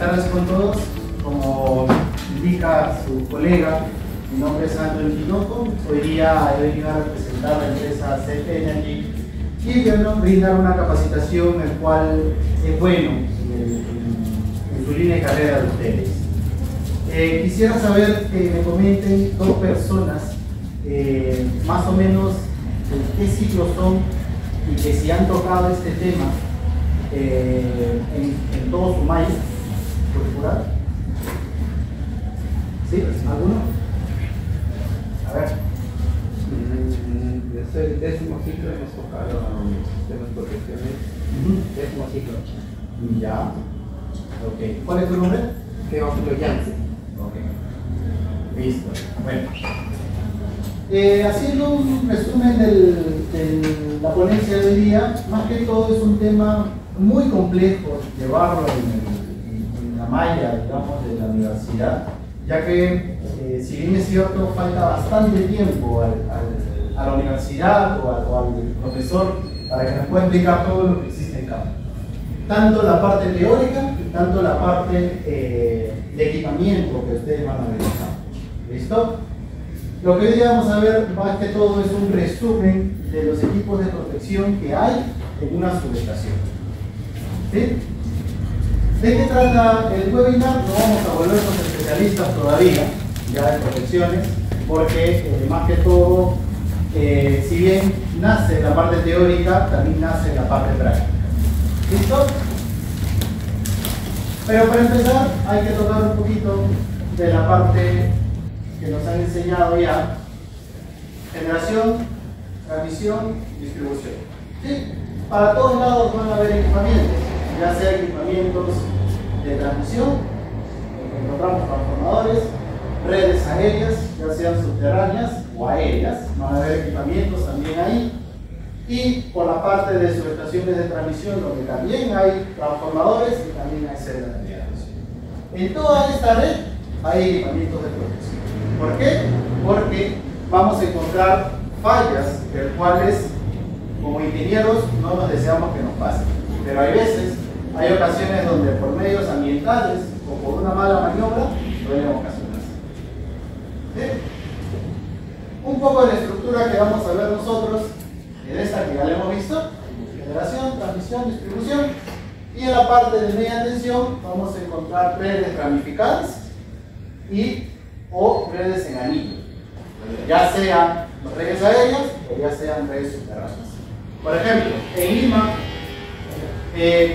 tardes con todos. Como indica su colega, mi nombre es Andrew Tinoco. Hoy día he venido a representar la empresa CF Energy y brindar una capacitación el cual es bueno en su línea de carrera de ustedes. Quisiera saber que me comenten dos personas más o menos en qué ciclos son y que si han tocado este tema en todo su maíz curricular. ¿Sí? ¿Alguno? A ver. Yo soy el 10º ciclo, hemos tocado sistemas de protecciones. 10º ciclo. Ya. Ok. ¿Cuál es tu nombre? Teófilo Yance. Ok. Listo. Bueno. Haciendo un resumen de la ponencia de hoy día, más que todo es un tema muy complejo llevarlo en la malla, digamos, de la universidad, ya que si bien es cierto, falta bastante tiempo a la universidad o al profesor para que nos pueda explicar todo lo que existe en campo. Tanto la parte teórica y tanto la parte de equipamiento que ustedes van a ver en campo. ¿Listo? Lo que hoy día vamos a ver más que todo es un resumen de los equipos de protección que hay en una subestación. ¿Sí? ¿De qué trata el webinar? No vamos a volvernos especialistas todavía ya de protecciones, porque más que todo, si bien nace la parte teórica, también nace la parte práctica. ¿Listo? Pero para empezar hay que tocar un poquito de la parte que nos han enseñado ya: generación, transmisión, distribución. ¿Sí? Para todos lados van a haber equipamientos, ya sea equipamientos de transmisión, encontramos transformadores, redes aéreas, ya sean subterráneas o aéreas, van a haber equipamientos también ahí. Y por la parte de subestaciones de transmisión, donde también hay transformadores y también hay celdas de generación. En toda esta red hay equipamientos de protección. ¿Por qué? Porque vamos a encontrar fallas, de las cuales como ingenieros no nos deseamos que nos pasen. Pero hay veces, hay ocasiones donde por medios ambientales o por una mala maniobra pueden ocasionarse. ¿Sí? Un poco de la estructura que vamos a ver nosotros, en esta que ya la hemos visto: generación, transmisión, distribución. Y en la parte de media tensión vamos a encontrar redes ramificadas o redes en anillo, ya sean redes aéreas o ya sean redes subterráneas. Por ejemplo, en Lima,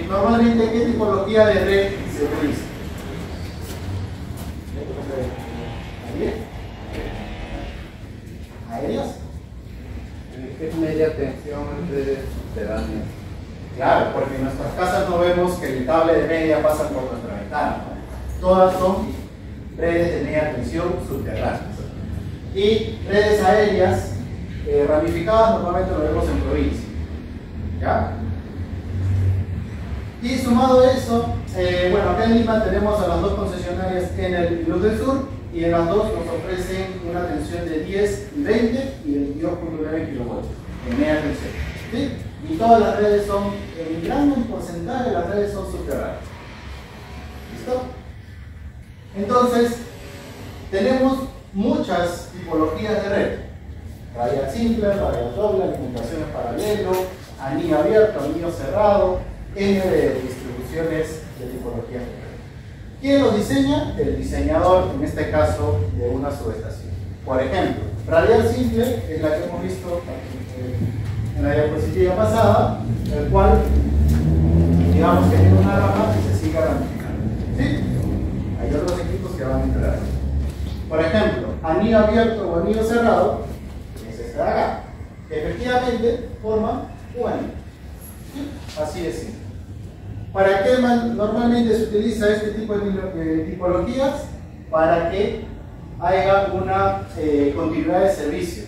normalmente, ¿qué tipología de red se utiliza? ¿Aéreas? Es media tensión, redes subterráneas. Claro, porque en nuestras casas no vemos que el cable de media pasa por nuestra ventana, ¿no? Todas son redes de media tensión subterráneas. Y redes aéreas ramificadas normalmente lo vemos en provincia. ¿Ya? Y sumado a eso, bueno, acá en Lima tenemos a las dos concesionarias en el Luz del Sur, y en las dos nos ofrecen una tensión de 10 y 20 y 22.9 kilovoltios en media tensión. ¿Sí? Y todas las redes son, en gran porcentaje las redes son subterráneas. ¿Listo? Entonces, tenemos muchas tipologías de red: radial simple, radial doble, alimentaciones paralelo, anillo abierto, anillo cerrado, N de distribuciones de tipologías de red. ¿Quién lo diseña? El diseñador, en este caso, de una subestación. Por ejemplo, radial simple es la que hemos visto en la diapositiva pasada, el cual, digamos que tiene una rama y se sigue ramificando. ¿Sí? Hay otros equipos que van a entrar. Por ejemplo, anillo abierto o anillo cerrado es este de acá, que efectivamente forma un anillo. ¿Sí? Así de simple. ¿Para qué normalmente se utiliza este tipo de tipologías? Para que haya una continuidad de servicio.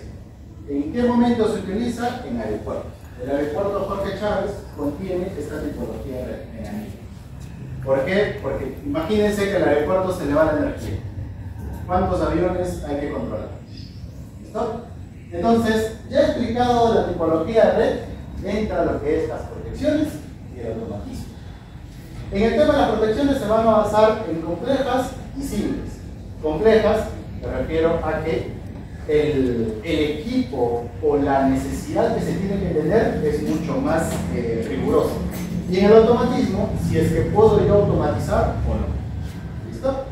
¿En qué momento se utiliza? En aeropuertos. El aeropuerto Jorge Chávez contiene esta tipología de anillo. ¿Por qué? Porque imagínense que al aeropuerto se le va la energía. ¿Cuántos aviones hay que controlar? ¿Listo? Entonces, ya he explicado la tipología de red, entra lo que es las protecciones y el automatismo. En el tema de las protecciones se van a basar en complejas y simples. Complejas, me refiero a que el equipo o la necesidad que se tiene que tener es mucho más rigurosa. Y en el automatismo, si es que puedo yo automatizar o no. ¿Listo?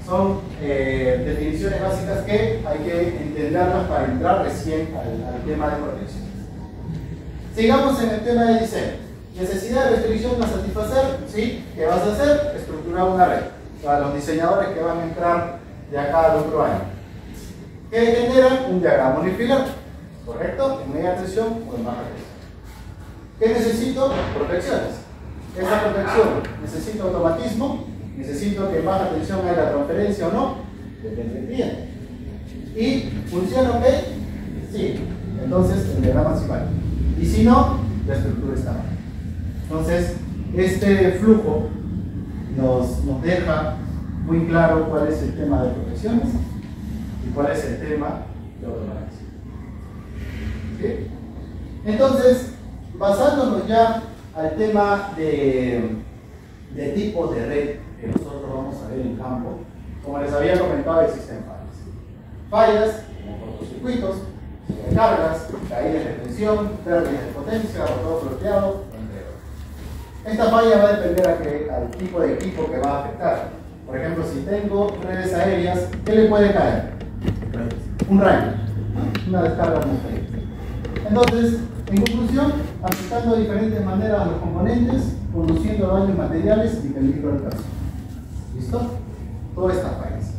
Son definiciones básicas que hay que entenderlas para entrar recién al tema de protecciones. Sigamos en el tema de diseño. Necesidad de restricción a satisfacer, ¿sí? ¿Qué vas a hacer? Estructurar una red. Para los diseñadores que van a entrar de acá al otro año. ¿Qué generan? Un diagrama unifilar, ¿correcto? En media tensión o en baja tensión. ¿Qué necesito? Protecciones. Esa protección, necesito automatismo, necesito que en baja tensión haya transferencia o no, depende del cliente. ¿Y funciona ok? Sí. Entonces el diagrama sí vale. Y si no, la estructura está mal. Entonces, este flujo nos deja muy claro cuál es el tema de protecciones y cuál es el tema de automatización. ¿Sí? Entonces, basándonos ya al tema de tipo de red que nosotros vamos a ver en campo, como les había comentado, existen fallas. Fallas como cortocircuitos, sobrecargas, caídas de tensión, pérdidas de potencia, rotor bloqueado, entre otros. Esta falla va a depender al tipo de equipo que va a afectar. Por ejemplo, si tengo redes aéreas, ¿qué le puede caer? Un rayo, una descarga atmosférica. Entonces, en conclusión, afectando de diferentes maneras a los componentes, produciendo daños materiales y peligro del caso. ¿Listo? Todas estas fallas.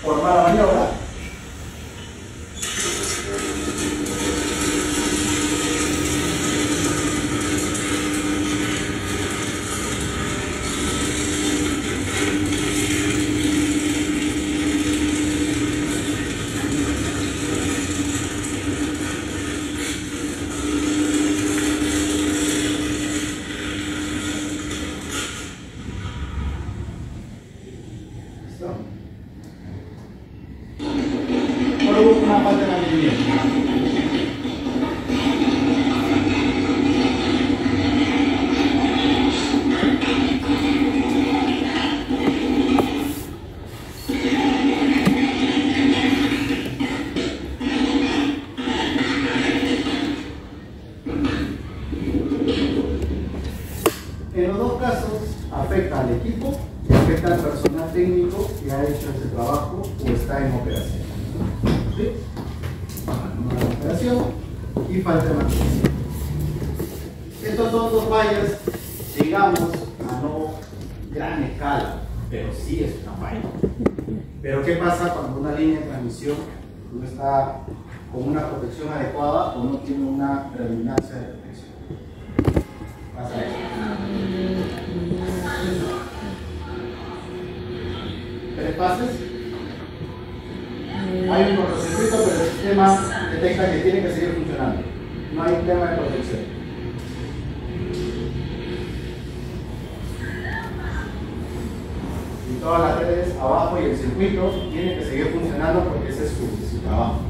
Por mala maniobra, una falta de mantenimiento. En los dos casos afecta al equipo y afecta al personal técnico que ha hecho ese trabajo o está en operación. ¿Sí? Una operación y falta de mantenimiento. Estos son dos fallas, digamos, a no gran escala, pero sí es una falla. Pero ¿qué pasa cuando una línea de transmisión no está con una protección adecuada o no tiene una predominancia de protección? Pasa eso. ¿Tres fases? Hay un cortocircuito, pero el sistema detecta que tiene que seguir funcionando. No hay un tema de protección. Y todas las redes abajo y el circuito tienen que seguir funcionando porque ese es su trabajo.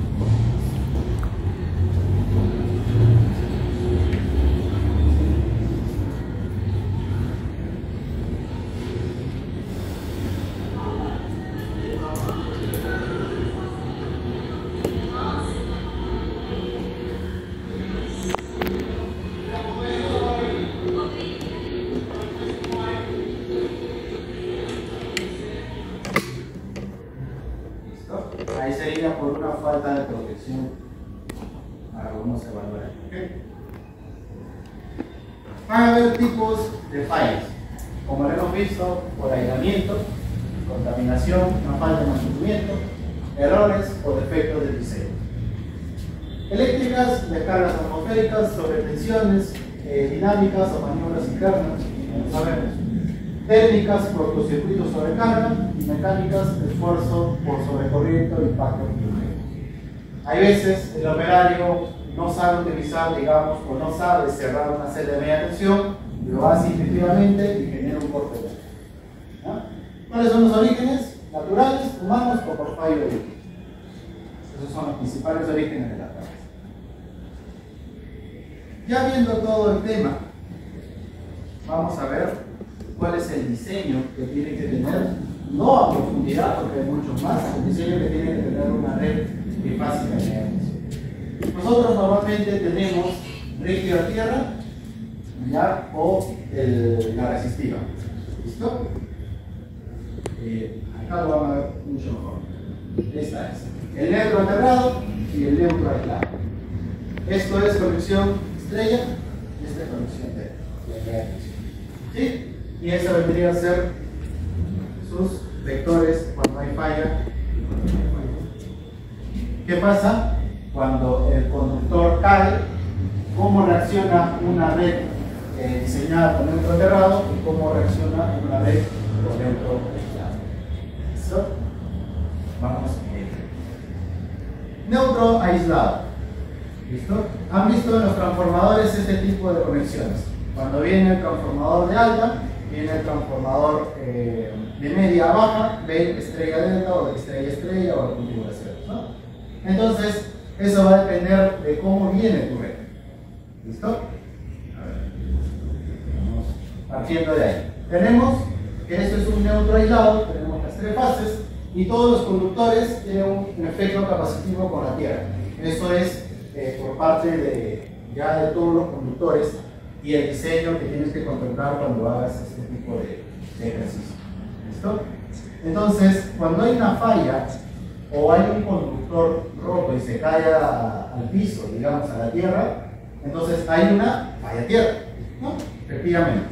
Ahí sería por una falta de protección. Ahora vamos a evaluar. ¿Okay? Van a haber tipos de fallas, como lo hemos visto, por aislamiento, contaminación, una falta de mantenimiento, errores o defectos del diseño. Eléctricas, descargas atmosféricas, sobretensiones, dinámicas o maniobras internas, como sabemos. Térmicas, cortocircuitos sobrecarga, y mecánicas, esfuerzo por sobrecorriente o impacto primero. Hay veces el operario no sabe utilizar, digamos, o no sabe cerrar una celda de media tensión, lo hace intuitivamente y genera un corte de luz. ¿Cuáles son los orígenes? Naturales, humanos o por fallo de equipo. Esos son los principales orígenes de la falla. Ya viendo todo el tema, vamos a ver cuál es el diseño que tiene que tener, no a profundidad, porque hay muchos más, el diseño que tiene que tener una red bifásica de neones. Nosotros normalmente tenemos rígido a tierra, ¿ya? O la resistiva. ¿Listo? Acá lo van a ver mucho mejor. Esta es el neutro aterrado y el neutro aislado. Esto es conexión estrella y esta es conexión de ¿sí? Y esa vendría a ser sus vectores cuando hay falla. ¿Qué pasa? Cuando el conductor cae, ¿cómo reacciona una red diseñada con neutro aterrado y cómo reacciona una red con neutro aislado? ¿Listo? Vamos a ver. Neutro aislado. ¿Listo? ¿Han visto en los transformadores este tipo de conexiones? Cuando viene el transformador de alta, viene el transformador de media a baja, de estrella delta o de estrella estrella o de configuración, ¿no? Entonces, eso va a depender de cómo viene tu red. ¿Listo? A ver. Vamos partiendo de ahí. Tenemos que esto es un neutro aislado, tenemos las tres fases y todos los conductores tienen un efecto capacitivo con la tierra. Eso es por parte de todos los conductores y el diseño que tienes que contemplar cuando hagas este tipo de ejercicio. ¿Listo? Entonces, cuando hay una falla o hay un conductor roto y se cae al piso, digamos a la tierra, entonces hay una falla tierra, ¿no? Efectivamente.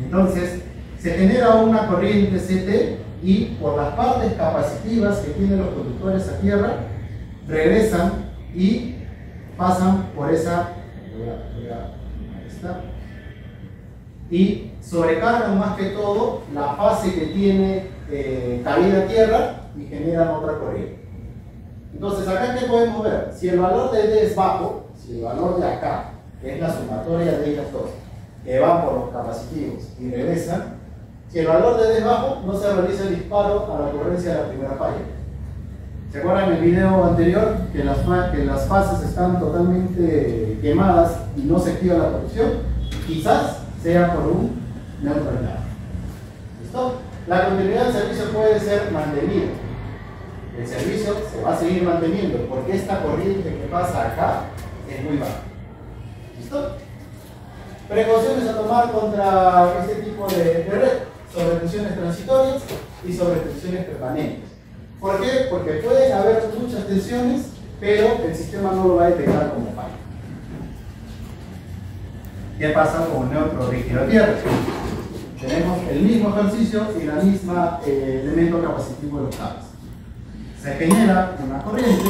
Entonces, se genera una corriente CT y por las partes capacitivas que tienen los conductores a tierra, regresan y pasan por esa y sobrecargan más que todo la fase que tiene caída a tierra y generan otra corriente. Entonces, acá ¿qué podemos ver? Si el valor de D es bajo, si el valor de acá, que es la sumatoria de ellas dos, que va por los capacitivos y regresan, si el valor de D es bajo, no se realiza el disparo a la ocurrencia de la primera falla. ¿Se acuerdan en el video anterior que las fases están totalmente quemadas y no se activa la producción? Quizás sea por un neutro aislado. ¿Listo? La continuidad del servicio puede ser mantenida. El servicio se va a seguir manteniendo porque esta corriente que pasa acá es muy baja. ¿Listo? Precauciones a tomar contra este tipo de red: sobretensiones transitorias y sobretensiones permanentes. ¿Por qué? Porque pueden haber muchas tensiones, pero el sistema no lo va a detectar como falla. ¿Qué pasa con neutro rígido a tierra? Tenemos el mismo ejercicio y la misma elemento capacitivo de los cables. Se genera una corriente,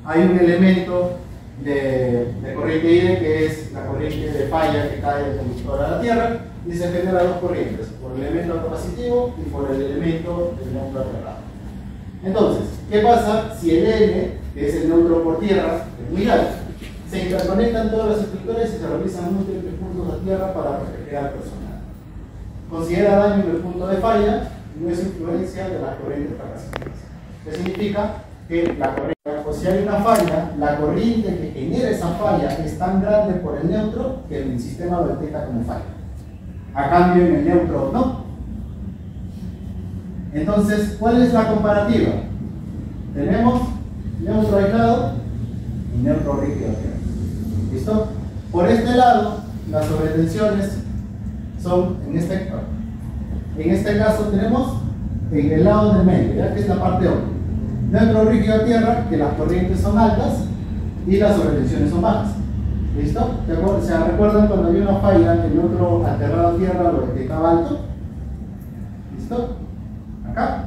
hay un elemento de corriente I que es la corriente de falla que cae del conductor a la tierra, y se generan dos corrientes, por el elemento capacitivo y por el elemento del neutro aterrado. Entonces, ¿qué pasa si el N, que es el neutro por tierra, es muy alto? Se interconectan todas las estructuras y se realizan múltiples puntos de tierra para proteger al personal. Considera daño en el punto de falla, no es influencia de las corrientes capacitivas. ¿Qué significa? Que la corriente, pues si hay una falla, la corriente que genera esa falla es tan grande por el neutro que el sistema lo detecta como falla. A cambio en el neutro no. Entonces, ¿cuál es la comparativa? Tenemos neutro aislado y neutro rígido. ¿Listo? Por este lado, las sobretensiones son en este caso tenemos en el lado del medio, ya que es la parte 1. Neutro rígido a tierra, que las corrientes son altas y las sobretensiones son bajas. ¿Listo? ¿Se recuerdan cuando había una falla que el neutro aterrado a tierra lo detectaba alto? ¿Listo? Acá,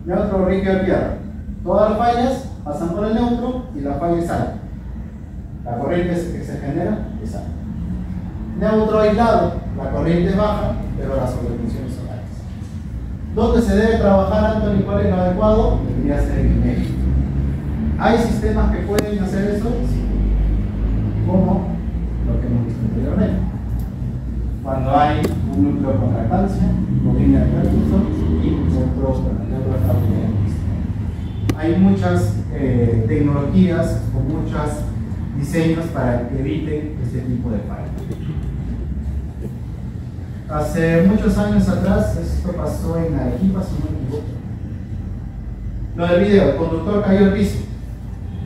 neutro rígido a tierra. Todas las fallas pasan por el neutro y la falla es alta. La corriente que se genera es alta. Neutro aislado, la corriente es baja, pero las sobretensiones son altas. ¿Dónde se debe trabajar, Anthony? ¿Cuál es lo adecuado? Debería ser en el medio. ¿Hay sistemas que pueden hacer eso? Sí. Como lo que hemos visto anteriormente. Cuando hay un núcleo con reactancia, bobina de recursos y neutro estabilidad. Hay muchas tecnologías o muchas diseños para que eviten este tipo de fallas. Hace muchos años atrás, esto pasó en Arequipa, si no me equivoco. Lo del video, el conductor cayó al piso,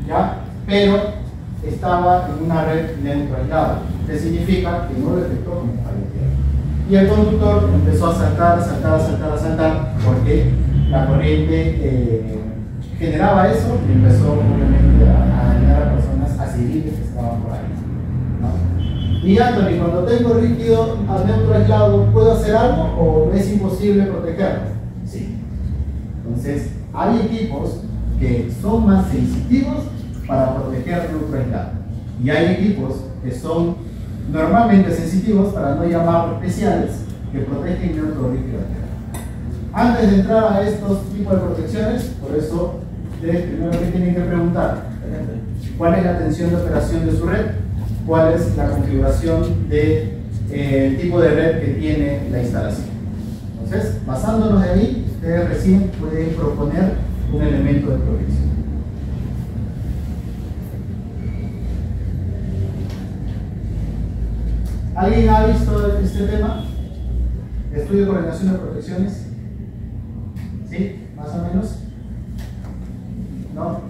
¿ya? Pero estaba en una red neutro aislada, que significa que no detectó como falla tierra. Y el conductor empezó a saltar, porque la corriente generaba eso y empezó obviamente a dañar a personas, a civiles que estaban por ahí, ¿no? Y Anthony, cuando tengo líquido al neutro aislado, ¿puedo hacer algo o es imposible protegerlo? Sí. Entonces, hay equipos que son más sensitivos para proteger neutro aislado. Y hay equipos que son normalmente sensitivos, para no llamarlos especiales, que protegen neutro líquido. Antes de entrar a estos tipos de protecciones, por eso ustedes primero que tienen que preguntar, ¿cuál es la tensión de operación de su red? ¿Cuál es la configuración del tipo de red que tiene la instalación? Entonces, basándonos de ahí, ustedes recién pueden proponer un elemento de protección. ¿Alguien ha visto este tema? ¿Estudio de coordinación de protecciones? ¿Sí? ¿Más o menos? ¿No?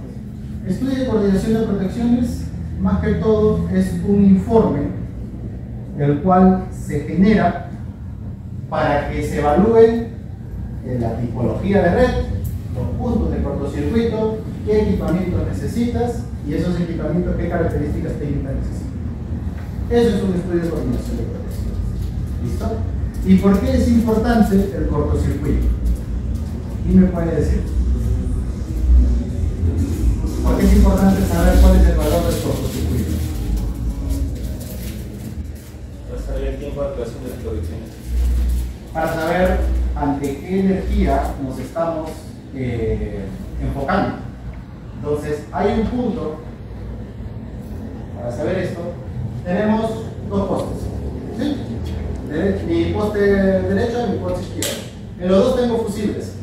Estudio de coordinación de protecciones, más que todo, es un informe el cual se genera para que se evalúe la tipología de red, los puntos de cortocircuito, qué equipamientos necesitas y esos equipamientos qué características técnicas necesitan. Eso es un estudio de coordinación de protecciones. ¿Listo? ¿Y por qué es importante el cortocircuito? ¿Quién me puede decir? ¿Por qué es importante saber cuál es el valor del cortocircuito? Para saber el tiempo de actuación de las protecciones. Para saber ante qué energía nos estamos enfocando. Entonces, hay un punto, para saber esto, tenemos dos postes. ¿Sí? Mi poste derecho y mi poste izquierdo. En los dos tengo fusibles.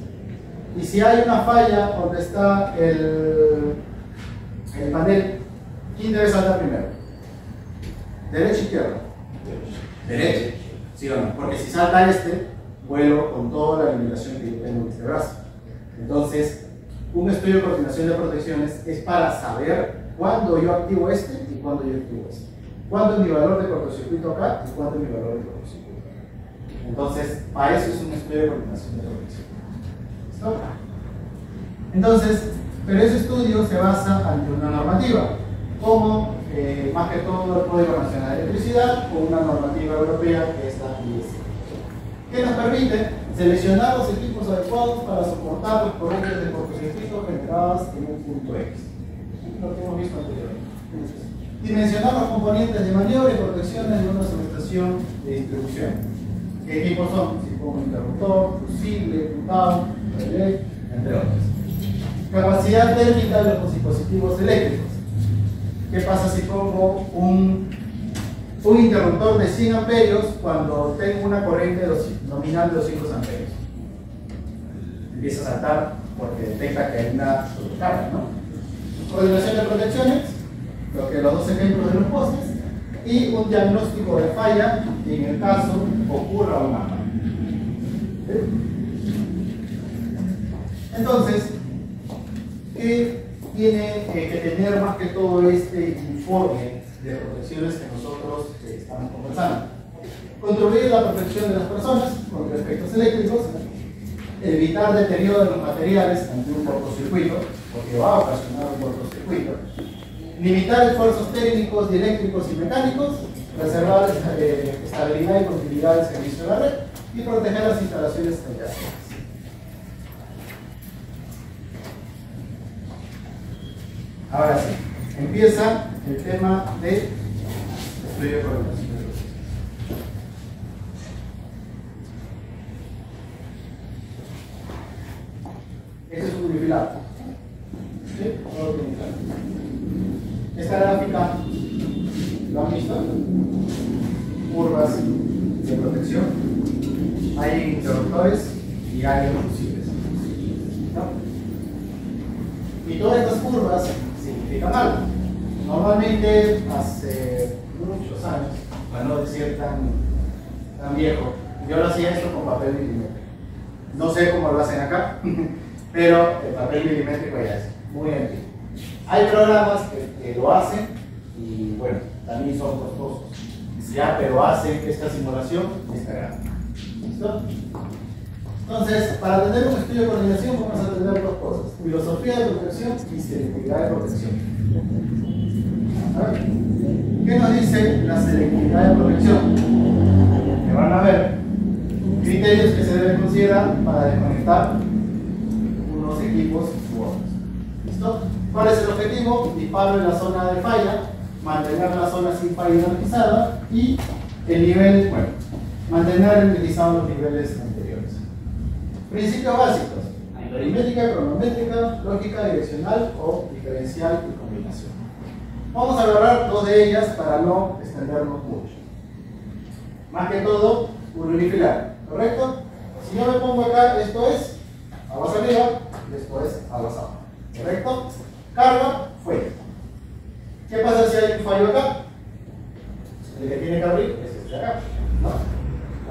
Y si hay una falla donde está el panel, ¿quién debe saltar primero? ¿Derecho o izquierdo? Derecho. ¿Sí o no? Porque si salta este, vuelo con toda la limitación que yo tengo en este brazo. Entonces, un estudio de coordinación de protecciones es para saber cuándo yo activo este y cuándo yo activo este. ¿Cuánto es mi valor de cortocircuito acá y cuánto es mi valor de cortocircuito acá? Entonces, para eso es un estudio de coordinación de protección. ¿Listo? Entonces, pero ese estudio se basa ante una normativa, como más que todo el Código Nacional de Electricidad o una normativa europea que es la IEC, que nos permite seleccionar los equipos adecuados para soportar los corrientes de cortocircuito generadas en un punto X. Lo que hemos visto anteriormente. Dimensionar los componentes de maniobra y protecciones de una subestación de distribución. ¿Qué equipos son? Si pongo un interruptor, fusible, putado, relé, entre otros. Capacidad térmica de los dispositivos eléctricos. ¿Qué pasa si pongo un interruptor de 100 amperios cuando tengo una corriente nominal de 200 amperios? Empieza a saltar porque detecta que hay una sobrecarga, ¿no? Coordinación de protecciones, lo que los dos ejemplos de los postes, y un diagnóstico de falla en el caso ocurra una falla. Entonces, ¿qué tiene que tener más que todo este informe de protecciones que nosotros estamos conversando? Contribuir a la protección de las personas contra efectos eléctricos, evitar deterioro de los materiales ante un cortocircuito, porque va a ocasionar un cortocircuito, limitar esfuerzos técnicos, eléctricos y mecánicos, preservar estabilidad y continuidad del servicio de la red y proteger las instalaciones adyacentes. Ahora sí, empieza el tema de estudio de coordinación. Este es un unifilado. ¿Sí? Todo unifilado. Esta gráfica, ¿lo han visto? Curvas de protección. Hay interruptores y hay fusibles, ¿no? Y todas estas curvas significan algo. Normalmente hace muchos años, para no decir tan viejo, yo lo hacía esto con papel milimétrico. No sé cómo lo hacen acá, pero el papel milimétrico ya es muy antiguo. Hay programas que lo hacen y bueno, también son costosos. Ya, pero hacen esta simulación esta grande. ¿Listo? Entonces, para tener un estudio de coordinación vamos a tener dos cosas: filosofía de protección y selectividad de protección. ¿Qué nos dice la selectividad de protección? Que van a ver criterios que se deben considerar para desconectar unos equipos u otros. ¿Listo? ¿Cuál es el objetivo? Disparo en la zona de falla, mantener la zona sin falla inertizada y el nivel, bueno, mantener inertizados los niveles anteriores. Principios básicos: aritmética, cronométrica, lógica direccional o diferencial y combinación. Vamos a agarrar dos de ellas para no extendernos mucho. Más que todo, unifilar, ¿correcto? Si yo me pongo acá, esto es aguas arriba, esto es aguas abajo, ¿correcto? Carga, fuera. ¿Qué pasa si hay un fallo acá? El que tiene que abrir es este de acá, ¿no?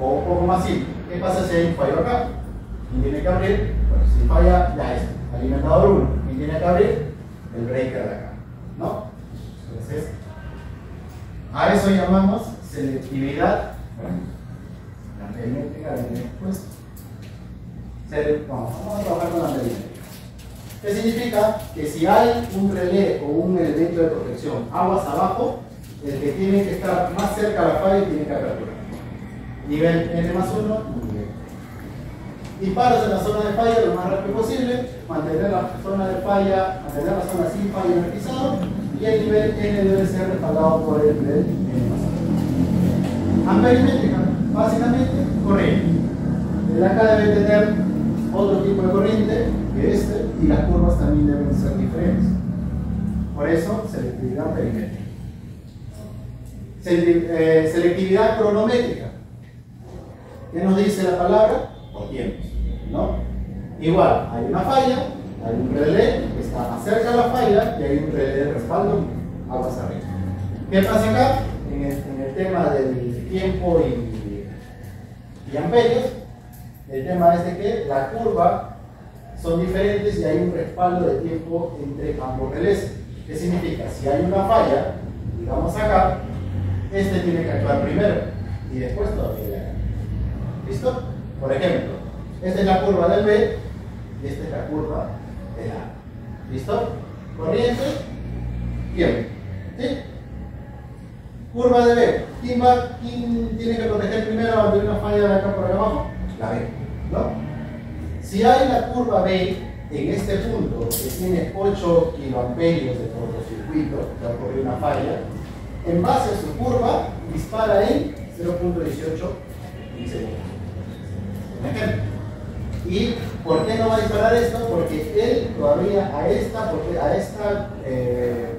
O un poco más simple: ¿qué pasa si hay un fallo acá? ¿Quién tiene que abrir? Bueno, si falla, ya es alimentador 1. ¿Quién tiene que abrir? El breaker de acá, ¿no? Entonces, a eso llamamos selectividad. Bueno, la perimétrica viene después. Vamos a trabajar con la perimétrica. ¿Qué significa? Que si hay un relé o un elemento de protección aguas abajo, el que tiene que estar más cerca a la falla tiene que aperturar. Nivel N+1, nivel. Disparos en la zona de falla lo más rápido posible, mantener la zona de falla, mantener la zona sin falla inertizado, y el nivel N debe ser respaldado por el nivel N+1. Amperimétrica, básicamente corriente. El acá debe tener otro tipo de corriente que este, y las curvas también deben ser diferentes. Por eso, selectividad perimétrica. Selectividad cronométrica. ¿Qué nos dice la palabra? Por tiempos, ¿no? Igual, hay una falla, hay un relé que está más cerca de la falla y hay un relé de respaldo aguas arriba. ¿Qué pasa acá? En el tema del tiempo y amperios, el tema es de que la curva son diferentes y hay un respaldo de tiempo entre ambos relés. ¿Qué significa? Si hay una falla, digamos acá, este tiene que actuar primero y después todavía de acá. ¿Listo? Por ejemplo, esta es la curva del B y esta es la curva del A. ¿Listo? Corriente, tiempo. ¿Sí? Curva de B. ¿Quién tiene que proteger primero ante una falla de acá por acá abajo? La B, ¿no? Si hay la curva B en este punto que tiene 8 kiloamperios de cortocircuito, que ha ocurrido una falla, en base a su curva dispara en 0.18 milisegundos. Un ejemplo. ¿Y por qué no va a disparar esto? Porque él todavía a esta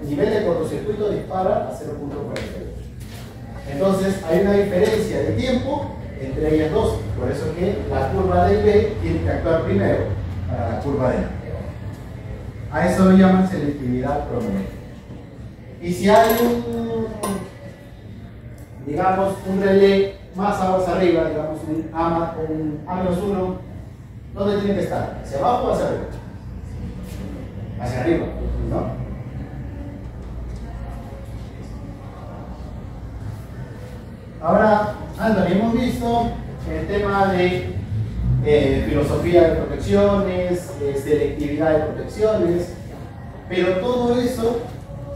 nivel de cortocircuito dispara a 0.48. Entonces hay una diferencia de tiempo entre ellas dos. Por eso que la curva del B tiene que actuar primero para la curva del A. A eso lo llaman selectividad cronométrica. Y si hay digamos, un relé más aguas arriba, digamos un A-1, ¿dónde tiene que estar? ¿Hacia abajo o hacia arriba? Hacia arriba, ¿no? Ahora, Anthony, hemos visto el tema de filosofía de protecciones, selectividad de protecciones, pero todo eso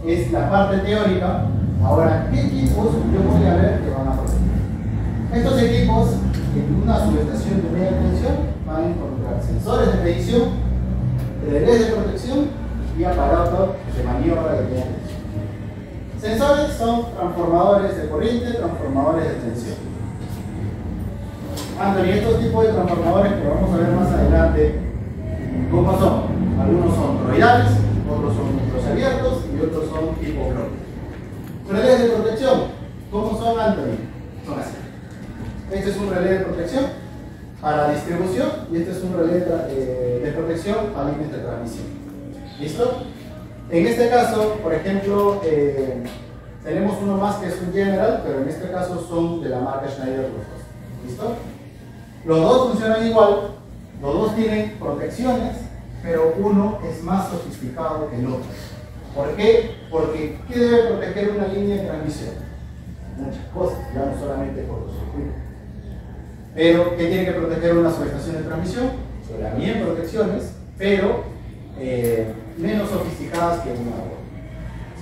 es la parte teórica. Ahora, ¿qué equipos yo voy a ver que van a proteger? Estos equipos, en una subestación de media tensión, van a encontrar sensores de medición, relés de protección y aparatos de maniobra de media tensión. Sensores son transformadores de corriente, transformadores de tensión. Anthony, estos tipos de transformadores que vamos a ver más adelante, ¿cómo son? Algunos son toroidales, otros son microabiertos y otros son tipo bloque. Relés de protección, ¿cómo son, Anthony? Son así. Este es un relé de protección para distribución y este es un relé de protección para líneas de transmisión. ¿Listo? En este caso, por ejemplo, tenemos uno más que es un General, pero en este caso son de la marca Schneider los dos. ¿Listo? Los dos funcionan igual, los dos tienen protecciones, pero uno es más sofisticado que el otro. ¿Por qué? Porque ¿qué debe proteger una línea de transmisión? Muchas cosas, ya no solamente por los circuitos. Pero ¿qué tiene que proteger una subestación de transmisión? También protecciones, pero menos sofisticadas que una otra.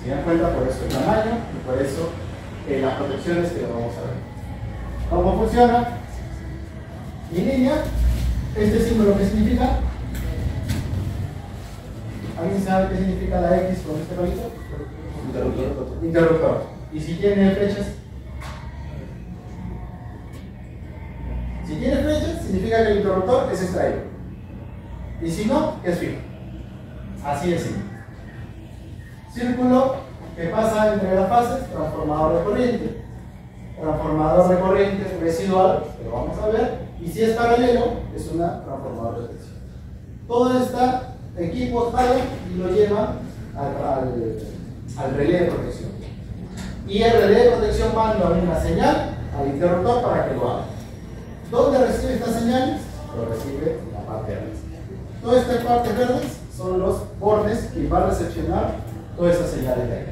¿Se dan cuenta? Por eso el tamaño y por eso las protecciones que lo vamos a ver. ¿Cómo funciona? Mi línea, este símbolo, ¿qué significa? ¿Alguien sabe qué significa la X con este palito? Interruptor. Interruptor. ¿Y si tiene flechas? Si tiene flechas, significa que el interruptor es extraído. Y si no, es fijo. Así de simple. Círculo que pasa entre las fases, transformador de corriente. Transformador de corriente residual, que lo vamos a ver. Y si es paralelo, es una transformador de tensión. Todo este equipo sale y lo lleva al relé de protección. Y el relé de protección manda una señal al interruptor para que lo haga. ¿Dónde recibe estas señales? Lo recibe en la parte verde. Todas estas partes verdes son los bornes que van a recepcionar todas esas señales de aquí.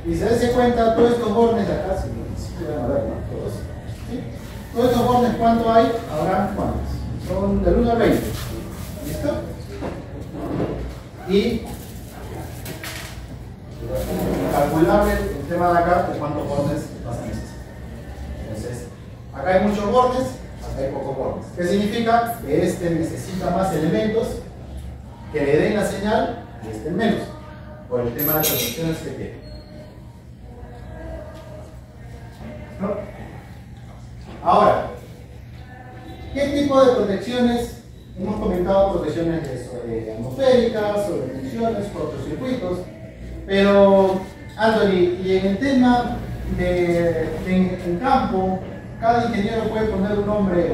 Y se dese cuenta, todos estos bornes de acá, si pueden ver, ¿no? Todos. ¿Sí? Todos estos bornes, ¿cuánto hay? Habrán cuántos. Son del 1 al 20. ¿Listo? Y calculable el tema de acá de cuántos bornes vas a necesitar. Entonces, acá hay muchos bornes, acá hay pocos bornes. ¿Qué significa? Que este necesita más elementos que le den la señal y este menos, por el tema de protecciones que tiene. ¿No? Ahora, ¿qué tipo de protecciones? Hemos comentado protecciones atmosféricas, sobre tensiones, cortocircuitos, pero Anthony, y en el tema en campo, cada ingeniero puede poner un nombre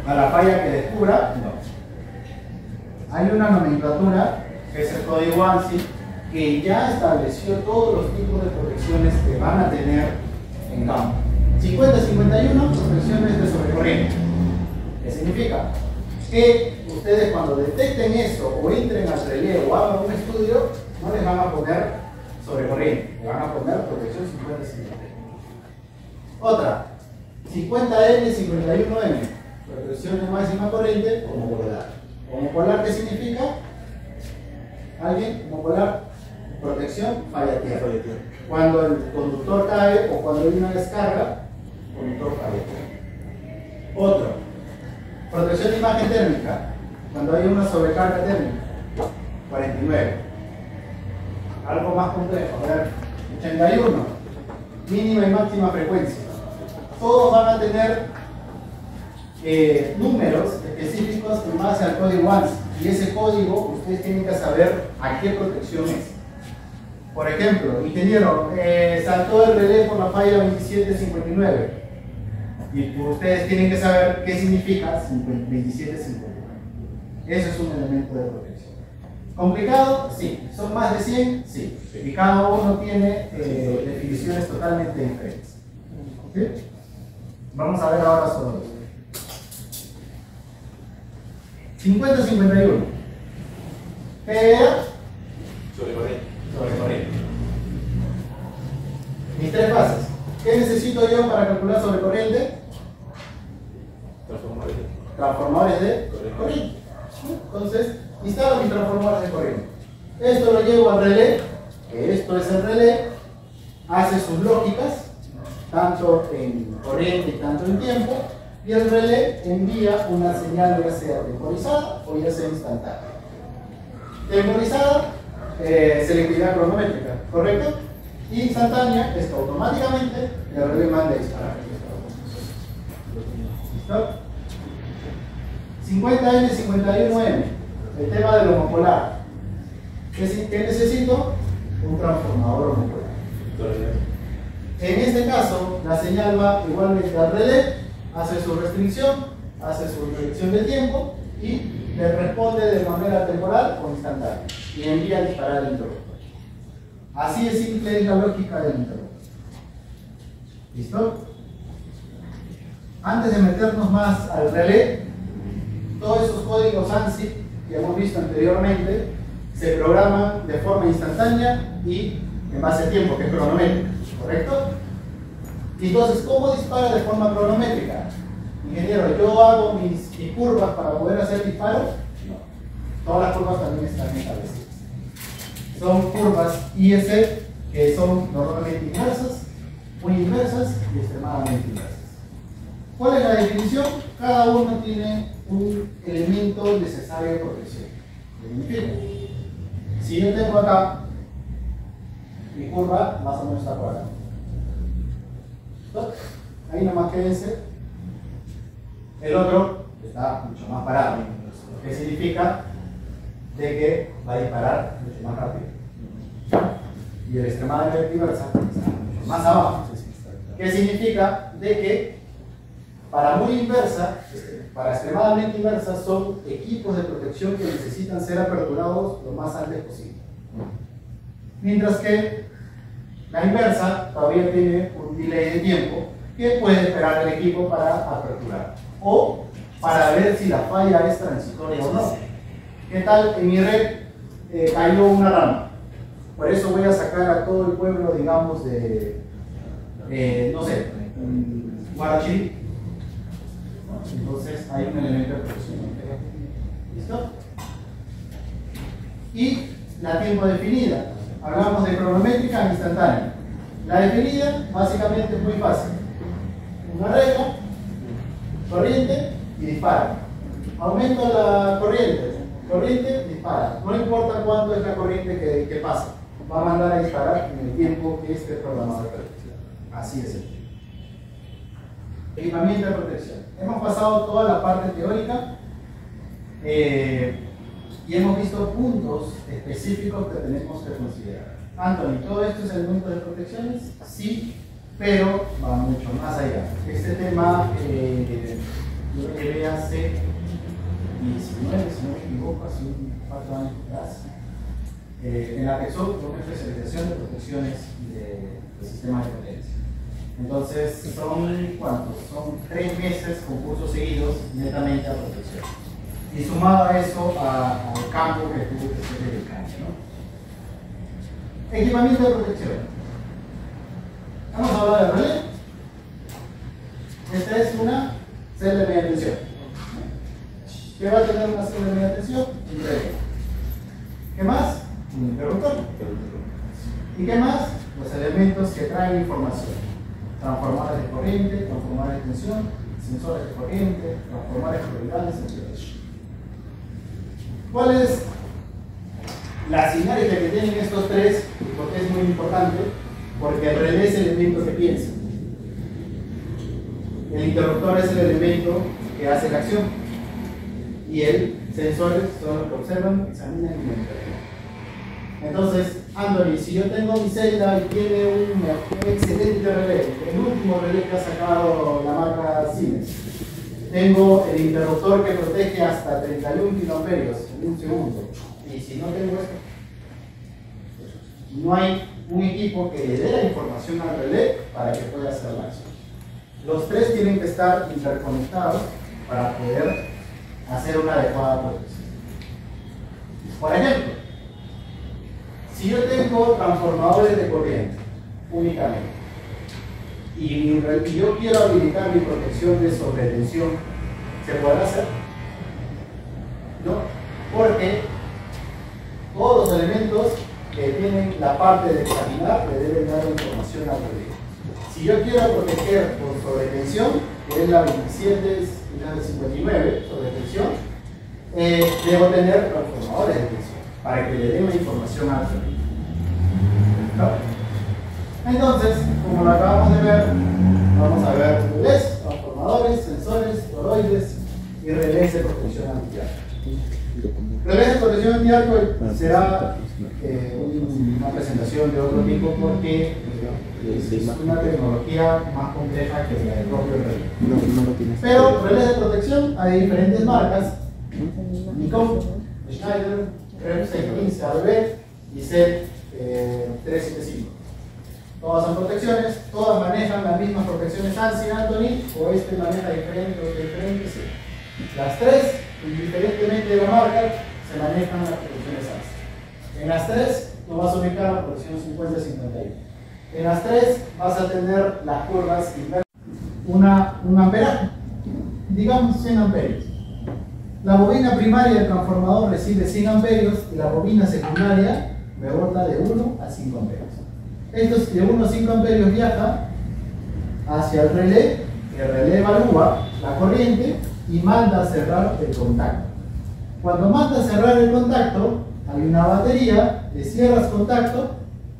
a la falla que descubra. No. Hay una nomenclatura, que es el código ANSI, que ya estableció todos los tipos de protecciones que van a tener en campo. 50-51, protecciones de sobrecorriente. ¿Qué significa? Que ustedes cuando detecten eso o entren al relé o hagan un estudio, no les van a poner sobrecorriente, le van a poner protección 50-51. Otra, 50N, 51N, protección de máxima corriente homopolar. ¿Homopolar qué significa? ¿Alguien? ¿Homopolar? Protección falla tierra. Cuando el conductor cae o cuando hay una descarga, el conductor falla tierra. Otro, protección de imagen térmica. Cuando hay una sobrecarga térmica, 49. Algo más complejo, a ver, 81. Mínima y máxima frecuencia. Todos van a tener números específicos en base al código ANSI. Y ese código ustedes tienen que saber a qué protección es. Por ejemplo, ingeniero, saltó el relé por la falla 2759. Y ustedes tienen que saber qué significa 2759. Eso es un elemento de protección. ¿Complicado? Sí. ¿Son más de 100? Sí. Y cada uno tiene definiciones totalmente diferentes. ¿Sí? Vamos a ver ahora solo dos. 50-51. ¿Qué era? Sobrecorriente. Sobrecorriente. Mis tres fases. ¿Qué necesito yo para calcular sobrecorriente? Transformadores de corriente. Entonces, instalo mis transformadores de corriente. Esto lo llevo al relé, que esto es el relé, hace sus lógicas, tanto en corriente y tanto en tiempo, y el relé envía una señal ya sea temporizada o ya sea instantánea. Temporizada, selectividad cronométrica, ¿correcto? Y instantánea es que automáticamente el relé manda a disparar. ¿Listo? 50N, 51N, el tema del homopolar. ¿Qué necesito? Un transformador homopolar. En este caso, la señal va igualmente al relé, hace su restricción, hace su restricción de tiempo y le responde de manera temporal o instantánea y envía a disparar al interruptor. Así de simple es la lógica del interruptor. ¿Listo? Antes de meternos más al relé, todos esos códigos ANSI que hemos visto anteriormente se programan de forma instantánea y en base a tiempo, que es cronométrica, ¿correcto? Entonces, ¿cómo dispara de forma cronométrica? Ingeniero, ¿yo hago mis curvas para poder hacer disparos? No. Todas las curvas también están establecidas. Son curvas IS que son normalmente inversas, muy inversas y extremadamente inversas. ¿Cuál es la definición? Cada uno tiene un elemento necesario de protección. Si yo tengo acá mi curva, más o menos está por acá. ¿Listo? Ahí nomás quédense. El otro está mucho más parado, lo que significa de que va a disparar mucho más rápido. Y el extremadamente inversa está mucho más abajo. ¿Qué significa? De que para muy inversa, para extremadamente inversa, son equipos de protección que necesitan ser aperturados lo más antes posible. Mientras que la inversa todavía tiene un delay de tiempo que puede esperar el equipo para aperturar o para ver si la falla es transitoria o no. ¿Qué tal? En mi red cayó una rama. Por eso voy a sacar a todo el pueblo, digamos, de, no sé, Guarachirí. Entonces hay un elemento de protección. ¿Listo? Y la tiempo definida. Hablamos de cronométrica e instantánea. La definida básicamente es muy fácil. Una regla, corriente y dispara. Aumento la corriente, dispara. No importa cuánto es la corriente que pasa. Va a mandar a disparar en el tiempo que esté programado. Así es. Equipamiento de protección. Hemos pasado toda la parte teórica y hemos visto puntos específicos que tenemos que considerar. Anthony, ¿todo esto es elemento de protecciones? Sí, pero va mucho más allá. Este tema yo lo llevé hace 19, si no me equivoco, hace 4 años atrás, en la PEXOC, una especialización de protecciones de sistemas de potencia. Entonces, ¿cuántos? Son 3 meses con cursos seguidos netamente a protección. Y sumado a eso, al campo que tuvo que ser dedicado, ¿no? Equipamiento de protección. Vamos a hablar de relé. Esta es una celda de media tensión. ¿Qué va a tener una celda de media tensión? Un relé. ¿Qué más? Un interruptor. ¿Y qué más? Los elementos que traen información. Transformadores de corriente, transformadores de tensión, sensores de corriente, transformadores fluidales, etc. ¿Cuál es la sinergia que tienen estos tres? Porque es muy importante, porque el relé es el elemento que piensa. El interruptor es el elemento que hace la acción. Y el sensores son los que observan, examinan y monitorean. Entonces, Anthony, si yo tengo mi celda y tiene un excelente relé, el último relé que ha sacado la marca Siemens, tengo el interruptor que protege hasta 31 kiloamperios en un segundo, y si no tengo esto, no hay un equipo que le dé la información al relé para que pueda hacer la acción. Los tres tienen que estar interconectados para poder hacer una adecuada protección. Por ejemplo, si yo tengo transformadores de corriente únicamente y yo quiero habilitar mi protección de sobretensión, ¿se podrá hacer? No, porque todos los elementos que tienen la parte de examinar le deben dar información al relé. Si yo quiero proteger por sobretensión, que es la 27 y la 59, sobretensión, debo tener transformadores de tensión para que le den la información al relé. ¿No? Entonces, como lo acabamos de ver, vamos a ver relés, transformadores, sensores, toroides y relés de protección antiarco. Relés de protección antiarco será una presentación de otro tipo porque es una tecnología más compleja que la del propio relé. Pero relés de protección hay diferentes marcas. Nikon, Schneider, REM 615 ABB y C 375. Todas son protecciones, todas manejan las mismas protecciones ANSI, Anthony, o este maneja diferente o diferente, sí. Las tres, indiferentemente de la marca, se manejan las protecciones ANSI. En las tres, tú vas a ubicar la protección 50-51. En las tres, vas a tener las curvas inversas. Un amperaje, digamos 100 amperios. La bobina primaria del transformador recibe 100 amperios y la bobina secundaria rebota de 1 a 5 amperios. Estos de 1 a 5 amperios viaja hacia el relé evalúa la corriente y manda a cerrar el contacto. Cuando manda a cerrar el contacto, hay una batería, le cierras contacto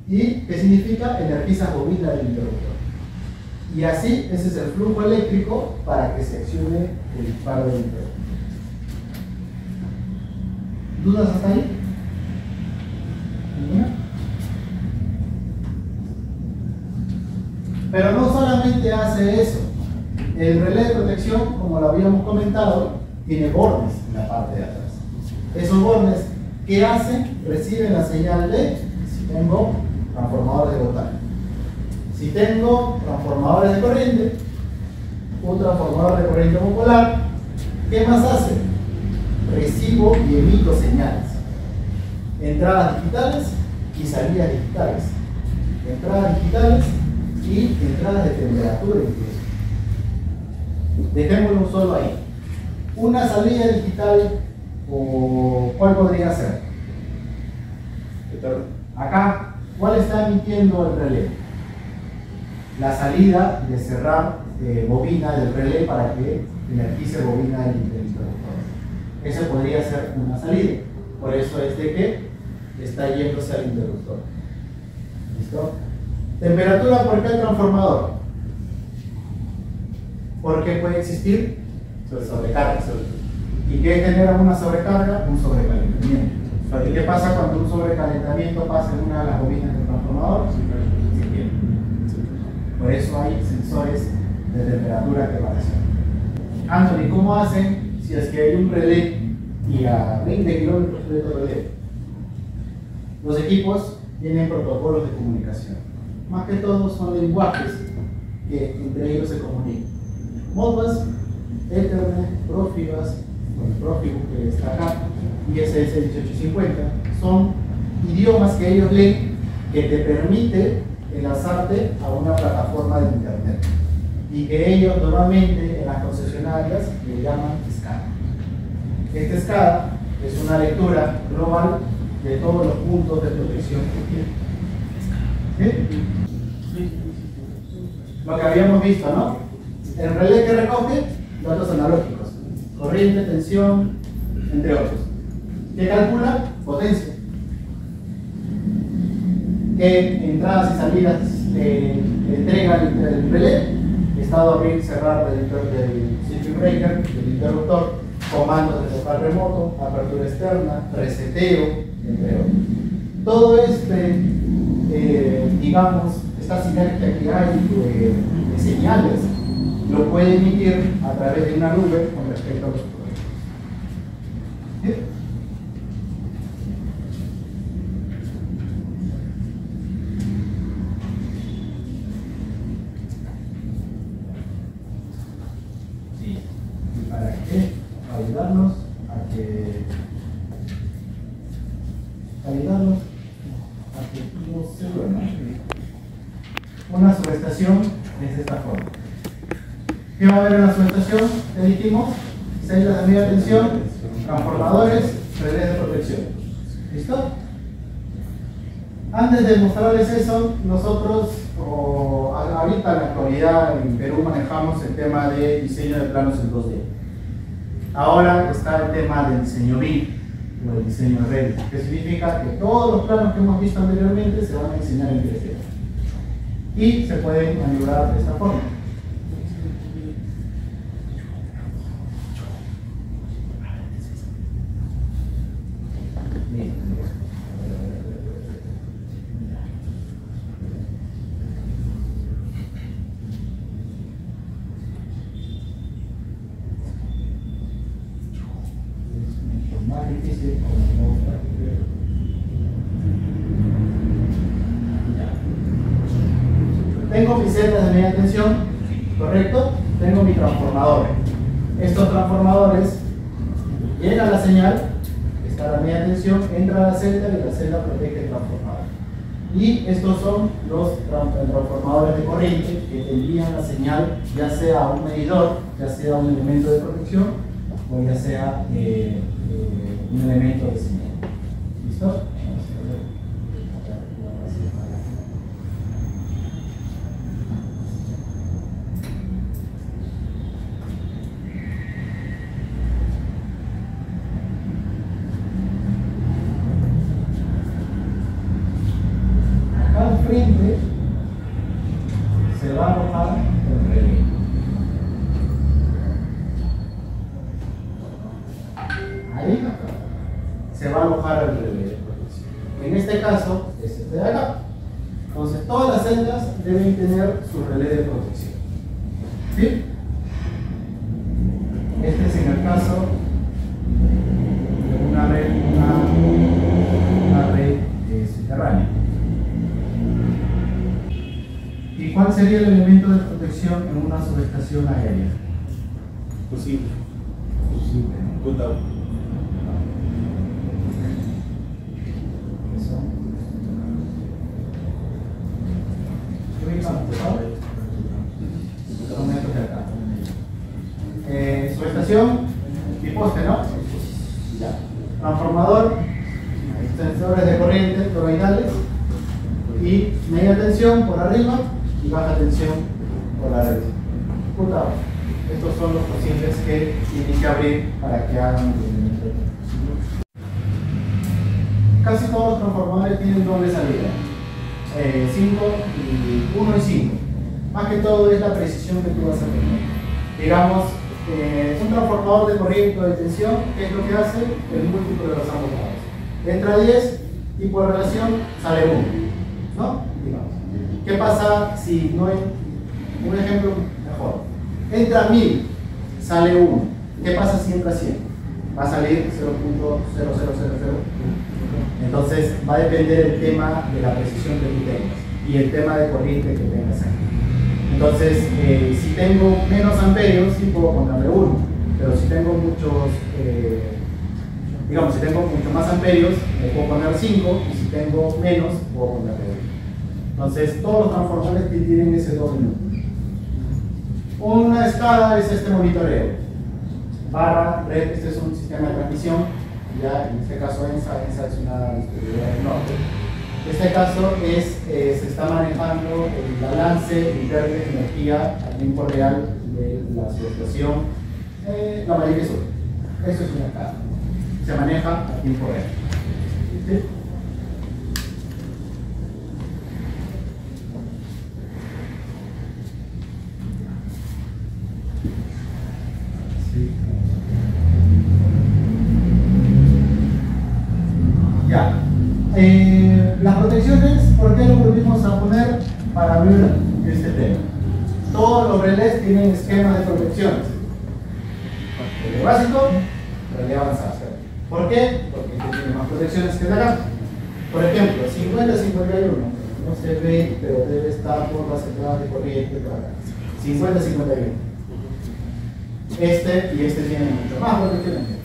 y ¿qué significa? Energizas bobina del interruptor. Y así ese es el flujo eléctrico para que se accione el disparo del interruptor. ¿Dudas hasta ahí? ¿Ninguna? Pero no solamente hace eso. El relé de protección, como lo habíamos comentado, tiene bornes en la parte de atrás. Esos bornes, ¿qué hacen? Reciben la señal de, si tengo transformadores de voltaje. Si tengo transformadores de corriente, un transformador de corriente monopolar, ¿qué más hace? Recibo y emito señales. Entradas digitales y salidas digitales. Entradas digitales y entradas de temperatura incluso. Dejémoslo solo ahí. Una salida digital, o ¿cuál podría ser? Acá, ¿cuál está emitiendo el relé? La salida de cerrar bobina del relé para que energice bobina del interruptor. Eso podría ser una salida. Por eso es de que está yéndose al interruptor. ¿Listo? Temperatura, ¿por qué el transformador? Porque puede existir sobrecarga. ¿Y qué genera una sobrecarga? Un sobrecalentamiento. ¿Y qué pasa cuando un sobrecalentamiento pasa en una de las bobinas del transformador? Se quema. Por eso hay sensores de temperatura que variación. Anthony, ¿cómo hacen si es que hay un relé y a 20 kilómetros de relé? Los equipos tienen protocolos de comunicación. Más que todo son lenguajes que entre ellos se comunican. Modbus, Ethernet, Profibus, el Profibus que está acá, y SS 1850, son idiomas que ellos leen que te permite enlazarte a una plataforma de internet y que ellos normalmente en las concesionarias le llaman SCADA. Este SCADA es una lectura global de todos los puntos de protección que tiene. ¿Sí? Lo que habíamos visto, ¿no? El relé que recoge datos analógicos, corriente, tensión, entre otros. ¿Qué calcula? Potencia. ¿Qué entradas y salidas entrega el relé? Estado abrir, cerrar del circuit breaker, del interruptor, comandos de local remoto, apertura externa, reseteo, entre otros. Todo digamos, esta sinergia que hay de señales lo puede emitir a través de una nube con respecto a los productos. ¿Sí? Sí. ¿Y para qué? Para ayudarnos a que no se duerman. Una subestación es de esta forma. ¿Qué va a haber en la subestación? ¿Qué dijimos? Celdas de media tensión, transformadores, relés de protección. ¿Listo? Antes de mostrarles eso, nosotros, ahorita en la actualidad en Perú manejamos el tema de diseño de planos en 2D. Ahora está el tema del diseño BIM o el diseño Revit, que significa que todos los planos que hemos visto anteriormente se van a diseñar en 3D y se pueden maniobrar de esta forma. Tengo mis celdas de media tensión, ¿correcto? Tengo mi transformador. Estos transformadores llegan la señal, está la media tensión, entra a la celda y la celda protege el transformador. Y estos son los transformadores de corriente que te envían la señal, ya sea a un medidor, ya sea un elemento de protección o ya sea un elemento de señal. ¿Listo? Al frente se va a alojar el relé. Ahí se va a alojar el relé de protección. En este caso es este de acá. Entonces todas las celdas deben tener su relé de protección. ¿Sí? Este es en el caso de una red subterránea. ¿Y cuál sería el elemento de protección en una subestación aérea? Posible. Posible. Contado. Eso. ¿Qué ubicamos, por favor? Son estos de acá. Subestación y poste, ¿no? Ya. Transformador, sensores de corriente toroidales y media tensión por arriba y baja tensión por la red. Estos son los cocientes que tienen que abrir para que hagan el movimiento. Casi todos los transformadores tienen doble salida, 1 y 5. Más que todo es la precisión que tú vas a tener. Digamos, un transformador de corriente o de tensión, ¿qué es lo que hace? El múltiplo de los ambos lados. Entra 10, tipo de relación, sale 1. ¿No? Digamos. ¿Qué pasa si no hay un ejemplo mejor? Entra 1000, sale 1. ¿Qué pasa si entra 100? Va a salir 0.0000. Entonces va a depender el tema de la precisión que tú tengas y el tema de corriente que tengas aquí. Entonces, si tengo menos amperios, sí puedo ponerle 1. Pero si tengo muchos, digamos, si tengo mucho más amperios, le puedo poner 5. Y si tengo menos, puedo ponerle 1. Entonces, todos los transformadores tienen ese doble número. Una escala es este monitoreo. Barra, red, este es un sistema de transmisión. Ya en este caso ENSA es una distribuidora del norte. En este caso se está manejando el balance interno de energía a tiempo real de la subestación, la mayoría sur. Eso es una escala. Se maneja a tiempo real. ¿Sí? Ya. Las protecciones, ¿por qué lo volvimos a poner? Para ver este tema. Todos los relés tienen esquemas de protecciones. Relé básico, relé avanzado. ¿Por qué? Porque este tiene más protecciones que el de acá. Por ejemplo, 50-51. No se ve, pero debe estar por las entradas de corriente por acá. 50-51. Este y este tienen mucho más protecciones.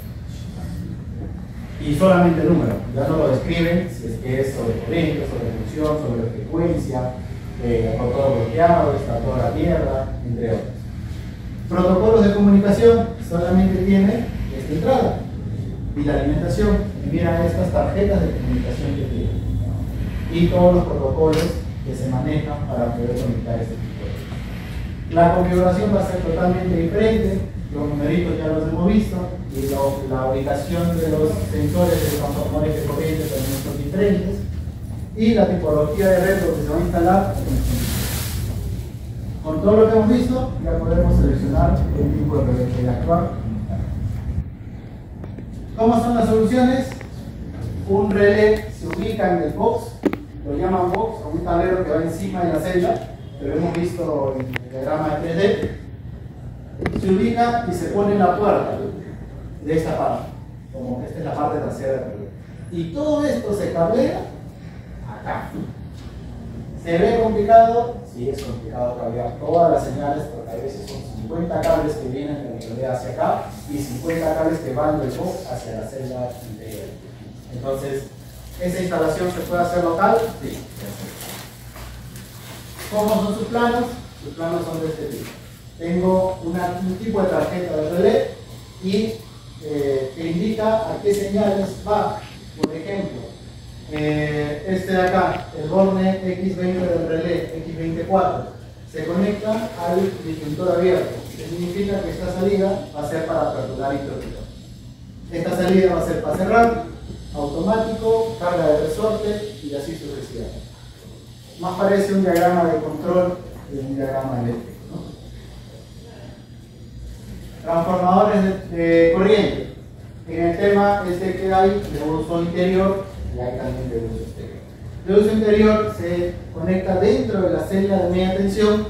Y solamente el número, ya no lo describen si es que es sobre corriente, sobre función, sobre frecuencia, con todo bloqueado, está toda la tierra, entre otros. Protocolos de comunicación solamente tiene esta entrada y la alimentación. Y mira estas tarjetas de comunicación que tiene y todos los protocolos que se manejan para poder conectar este tipo de cosas. La configuración va a ser totalmente diferente. Los numeritos ya los hemos visto y la ubicación de los sensores de los transformadores de corriente también son diferentes y la tipología de red que se va a instalar. Con todo lo que hemos visto ya podemos seleccionar el tipo de red que actuar. ¿Cómo son las soluciones? Un relé se ubica en el box, lo llaman box, o un tablero que va encima de la celda, que lo hemos visto en el diagrama de 3D. Se ubica y se pone en la puerta de esta parte. como que esta es la parte trasera del relé. Y todo esto se cablea acá. ¿Se ve complicado? Sí, es complicado cablear todas las señales, porque a veces son 50 cables que vienen del relé hacia acá y 50 cables que van del box hacia la celda interior. Entonces, ¿esa instalación se puede hacer local? Sí. ¿Cómo son sus planos? Sus planos son de este tipo. Tengo un tipo de tarjeta de relé y que indica a qué señales va. Por ejemplo, este de acá, el borne X20 del relé, X24, se conecta al disyuntor abierto. Que significa que esta salida va a ser para aperturar interruptor. Esta salida va a ser para cerrar, automático, carga de resorte y así sucesivamente. Más parece un diagrama de control que un diagrama eléctrico, ¿no? Transformadores de corriente. En el tema es de que hay de uso interior y hay también de uso exterior. De uso interior se conecta dentro de la celda de media tensión,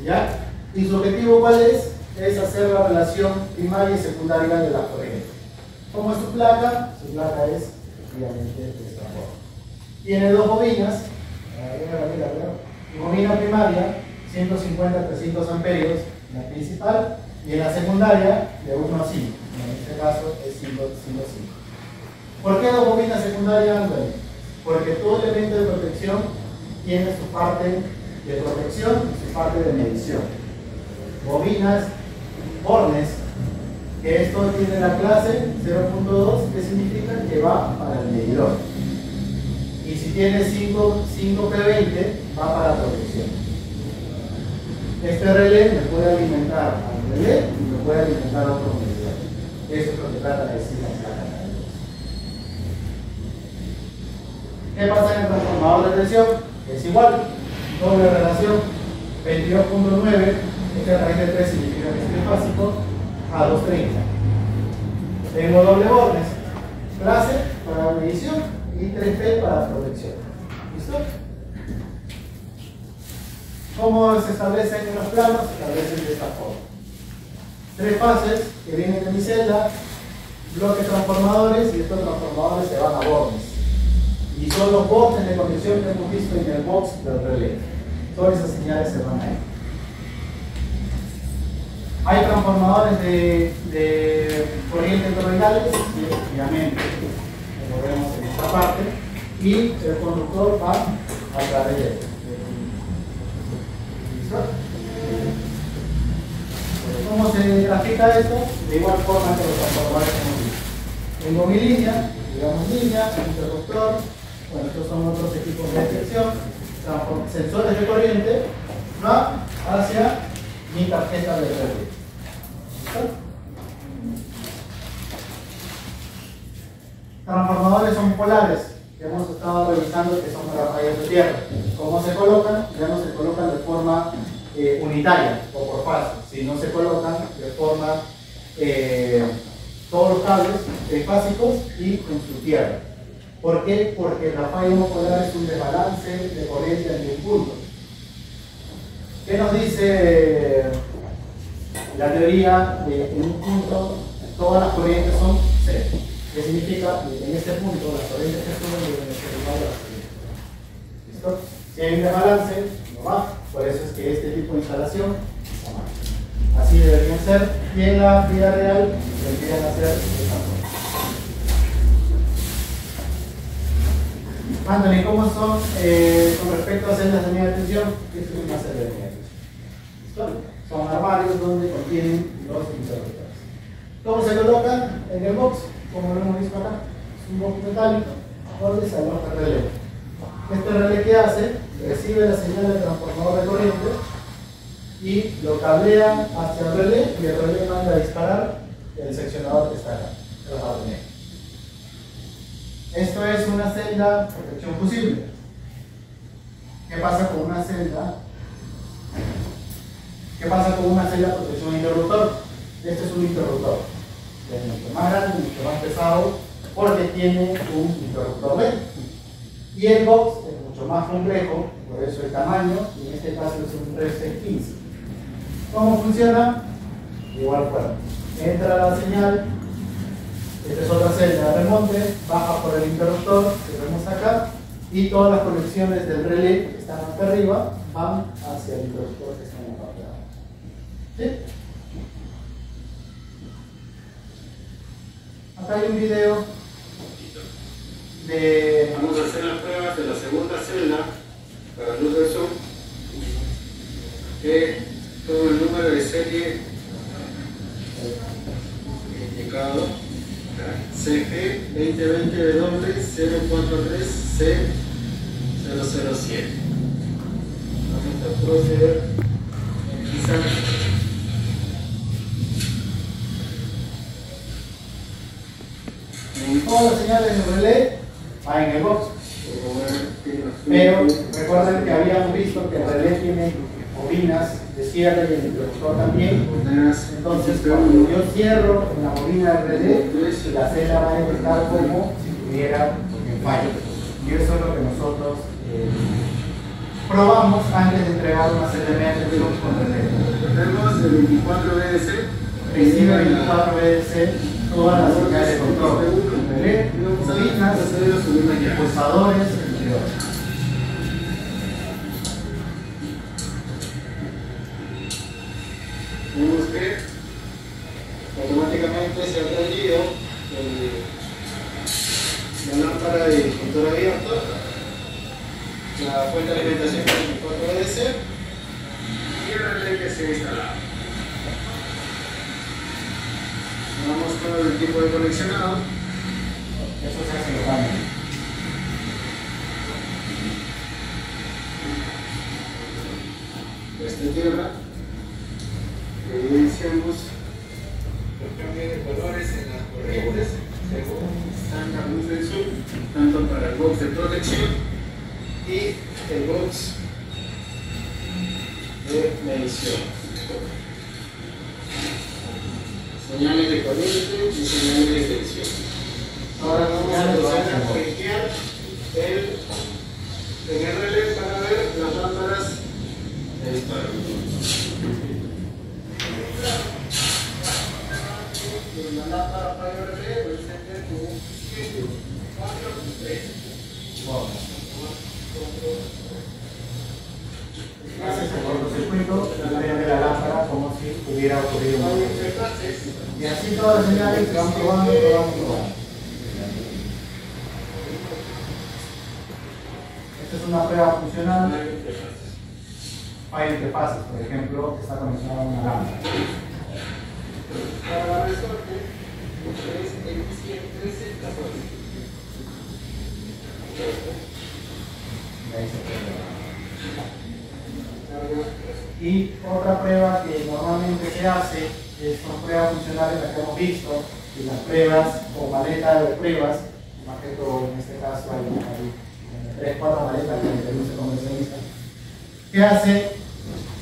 ¿ya? Y su objetivo ¿cuál es? Es hacer la relación primaria y secundaria de la corriente. ¿Cómo es su placa? Su placa es efectivamente de esta forma. Tiene dos bobinas. Bobina primaria, 150-300 amperios, la principal, y en la secundaria, de 1 a 5. En este caso es 5 a 5. ¿Por qué dos bobinas secundarias? Bueno, porque todo elemento de protección tiene su parte de protección y su parte de medición. Bobinas, bornes, que esto tiene la clase 0.2, que significa que va para el medidor. Y si tiene 5P20, va para protección. Este relé me puede alimentar al relé y me puede alimentar a otro medidor. Eso es lo que trata de decir la placa. ¿Qué pasa en el transformador de tensión? Es igual, doble relación, 22.9, esta raíz de 3 significa que es trifásico, a 230. Tengo doble bornes, clase para medición y 3P para protección. ¿Listo? ¿Cómo se establecen en los planos? Se establecen de esta forma. 3 fases que vienen de mi celda, bloques transformadores, y estos transformadores se van a bornes. Y son los bornes de conexión que hemos visto en el box del relé. Todas esas señales se van ahí. Hay transformadores de corrientes toroidales, y obviamente, como vemos en esta parte, y el conductor va a través de él. ¿Listo? ¿Cómo se grafica esto? De igual forma que los transformadores que hemos visto. Tengo mi línea, digamos línea, interruptor. Bueno, estos son otros equipos de detección, sensores de corriente, va hacia mi tarjeta de relé. ¿Listo? Transformadores son polares, que hemos estado revisando que son para rayos de tierra. ¿Cómo se colocan? Ya no se colocan de forma unitaria o por fase, sino se colocan de forma todos los cables trifásicos y con su tierra. ¿Por qué? Porque la falla monopolar es un desbalance de corriente en un punto. ¿Qué nos dice la teoría de que en un punto todas las corrientes son cero? ¿Qué significa? Que en este punto las corrientes que suben deben ser iguales a las corrientes. ¿Listo? Si hay un desbalance, no va. Por eso es que este tipo de instalación está mal. Así deberían ser, y en la vida real deberían hacer de esta forma. Anthony, ¿cómo son con respecto a celdas de media tensión? Esto es una celda de media tensión. Son armarios donde contienen los interruptores. ¿Cómo se colocan? En el box, como lo hemos visto acá. Es un box metálico donde se aloja el relé. Este relé, ¿qué hace? Recibe la señal del transformador de corriente y lo cablea hacia el relé, y el relé manda a disparar el seccionador que está acá, el batonero. Esto es una celda de protección fusible. ¿Qué pasa con una celda? ¿Qué pasa con una celda de protección interruptor? Este es un interruptor. Es mucho más grande, mucho más pesado, porque tiene un interruptor LED. Y el box es mucho más complejo, por eso el tamaño, y en este caso es un 3615. ¿Cómo funciona? De igual forma. Entra la señal Esta es otra celda de remonte, baja por el interruptor que vemos acá, y todas las conexiones del relé que están acá arriba van hacia el interruptor que está en la parte de abajo. ¿Sí? Acá hay un video de... Vamos a hacer las pruebas de la segunda celda para luz del sur, que todo el número de serie indicado CG 2020W043C007. Vamos a proceder a utilizar todas las señales del relé van en el box. Pero recuerden que habíamos visto que el relé tiene bobinas de cierre y el interruptor también. Entonces, cuando yo cierro la bobina del relé, la celda va a detectar como si tuviera un fallo. Y eso es lo que nosotros probamos antes de entregar una celda de luz con relé. Tenemos el 24 BDC. Recibe 24 BDC todas las señales de control. Relé, bobinas, pulsadores, entre otros. Vemos que automáticamente se ha prendido la lámpara de control abierto, la fuente de alimentación con 24 ADC y el relé que se ha instalado. Vamos con el tipo de conexionado. Eso se hace localmente. Esta tierra. Evidenciamos el cambio de colores en las corrientes según estándar luz del sur, tanto para el box de protección y el box de medición. Señales de corriente y señales de tensión. Ahora vamos a proceder a corrigear en el relé para ver las lámparas de disparo. La lámpara para el relé puede ser como 7, 4, 3. Gracias al cortocircuito, de la lámpara como si hubiera ocurrido un accidente. Y así todas las señales se van probando. Esta es una prueba funcional. Hay interfaces, por ejemplo, que está conectada a una lámpara. Para la resorte es el 11314. Y otra prueba que normalmente se hace son pruebas funcionales las que hemos visto, y las pruebas o maletas de pruebas, más que todo en este caso hay 3-4 maletas que el Perú se comercializa, que hace,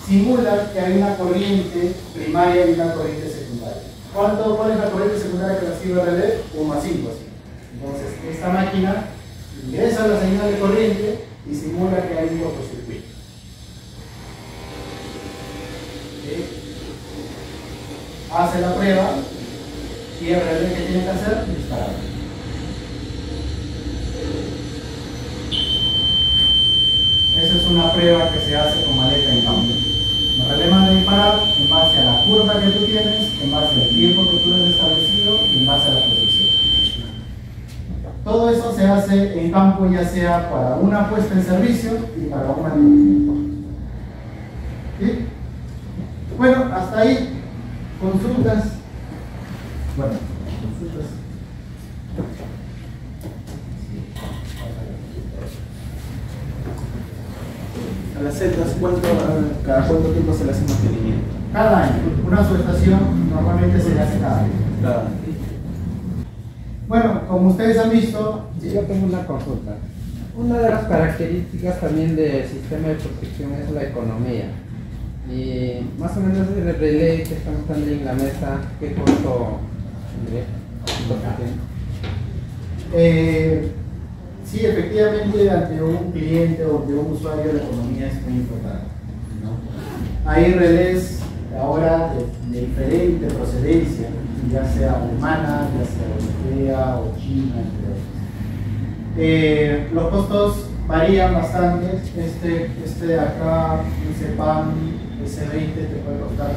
simula que hay una corriente primaria y una corriente secundaria. ¿Cuál es la corriente secundaria que recibe el relé? 1 a 5. Entonces, esta máquina ingresa la señal de corriente y simula que hay un cortocircuito. Hace la prueba y el relé que tiene que hacer es disparar. Esa es una prueba que se hace con maleta en campo. El relé manda a disparar en base a la curva que tú tienes, en base al tiempo que tú has establecido y en base a la protección. Todo eso se hace en campo, ya sea para una puesta en servicio y para un mantenimiento. ¿Sí? Bueno, hasta ahí. Consultas. Bueno, consultas. A las celdas, ¿cada cuánto tiempo se le hace mantenimiento? Cada año. Una subestación normalmente se le hace cada año. Claro. Bueno, como ustedes han visto, Sí, yo tengo una consulta. Una de las características también del sistema de protección es la economía. Y más o menos el relé que estamos dando en la mesa, ¿qué costo tendría? Sí, efectivamente, ante un cliente o ante un usuario, la economía es muy importante, ¿no? Hay relés ahora de diferente procedencia, ya sea alemana, ya sea europea o china, entre otros. Los costos varían bastante. Este de acá, ese PAN S20 te puede costar $1.500,